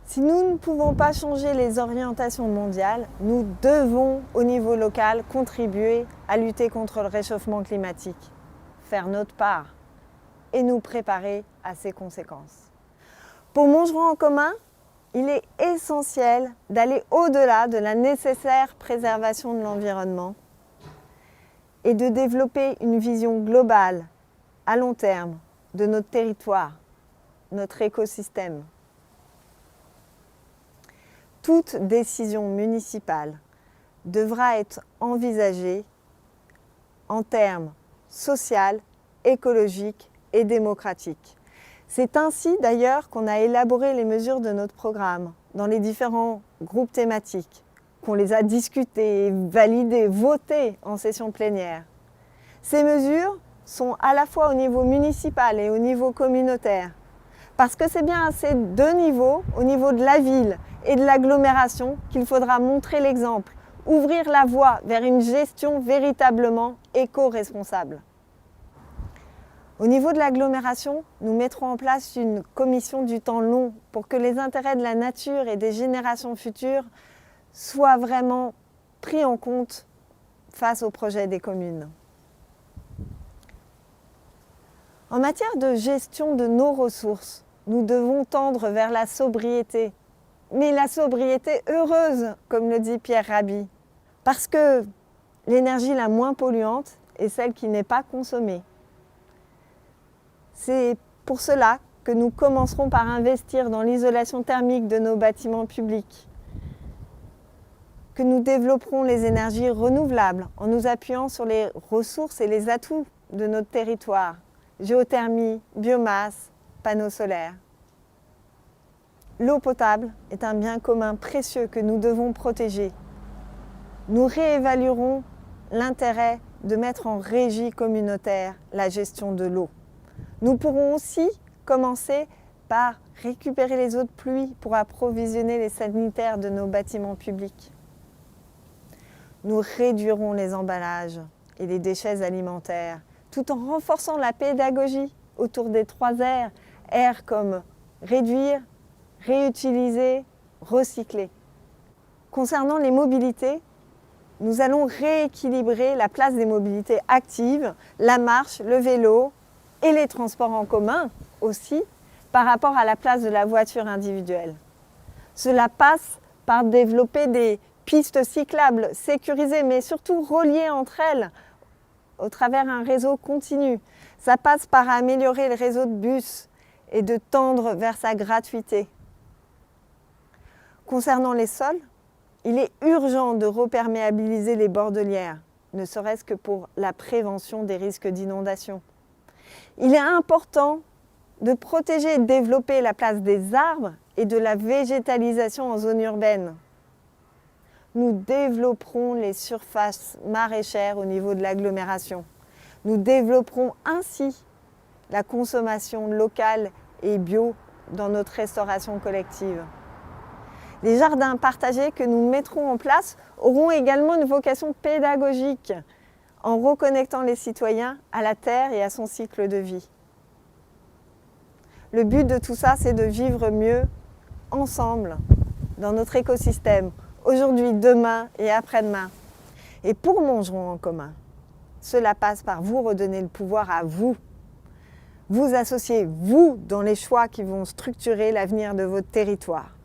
Si nous ne pouvons pas changer les orientations mondiales, nous devons, au niveau local, contribuer à lutter contre le réchauffement climatique, faire notre part et nous préparer à ses conséquences. Pour Montgeron en commun, il est essentiel d'aller au-delà de la nécessaire préservation de l'environnement et de développer une vision globale, à long terme, de notre territoire, notre écosystème. Toute décision municipale devra être envisagée en termes social, écologiques et démocratiques. C'est ainsi d'ailleurs qu'on a élaboré les mesures de notre programme dans les différents groupes thématiques, qu'on les a discutées, validées, votées en session plénière. Ces mesures sont à la fois au niveau municipal et au niveau communautaire, parce que c'est bien à ces deux niveaux, au niveau de la ville et de l'agglomération, qu'il faudra montrer l'exemple, ouvrir la voie vers une gestion véritablement éco-responsable. Au niveau de l'agglomération, nous mettrons en place une commission du temps long pour que les intérêts de la nature et des générations futures soient vraiment pris en compte face au projet des communes. En matière de gestion de nos ressources, nous devons tendre vers la sobriété, mais la sobriété heureuse, comme le dit Pierre Rabhi, parce que l'énergie la moins polluante est celle qui n'est pas consommée. C'est pour cela que nous commencerons par investir dans l'isolation thermique de nos bâtiments publics, que nous développerons les énergies renouvelables en nous appuyant sur les ressources et les atouts de notre territoire, géothermie, biomasse, panneaux solaires. L'eau potable est un bien commun précieux que nous devons protéger. Nous réévaluerons l'intérêt de mettre en régie communautaire la gestion de l'eau. Nous pourrons aussi commencer par récupérer les eaux de pluie pour approvisionner les sanitaires de nos bâtiments publics. Nous réduirons les emballages et les déchets alimentaires tout en renforçant la pédagogie autour des 3 R. R comme réduire, réutiliser, recycler. Concernant les mobilités, nous allons rééquilibrer la place des mobilités actives, la marche, le vélo et les transports en commun aussi par rapport à la place de la voiture individuelle. Cela passe par développer des pistes cyclables sécurisées mais surtout reliées entre elles au travers un réseau continu. Ça passe par améliorer le réseau de bus et de tendre vers sa gratuité. Concernant les sols, il est urgent de reperméabiliser les bordelières, ne serait-ce que pour la prévention des risques d'inondation. Il est important de protéger et de développer la place des arbres et de la végétalisation en zone urbaine. Nous développerons les surfaces maraîchères au niveau de l'agglomération. Nous développerons ainsi la consommation locale et bio dans notre restauration collective. Les jardins partagés que nous mettrons en place auront également une vocation pédagogique en reconnectant les citoyens à la terre et à son cycle de vie. Le but de tout ça, c'est de vivre mieux ensemble dans notre écosystème, aujourd'hui, demain et après-demain. Et pour Montgeron en commun, cela passe par vous redonner le pouvoir à vous. Vous associez, vous, dans les choix qui vont structurer l'avenir de votre territoire.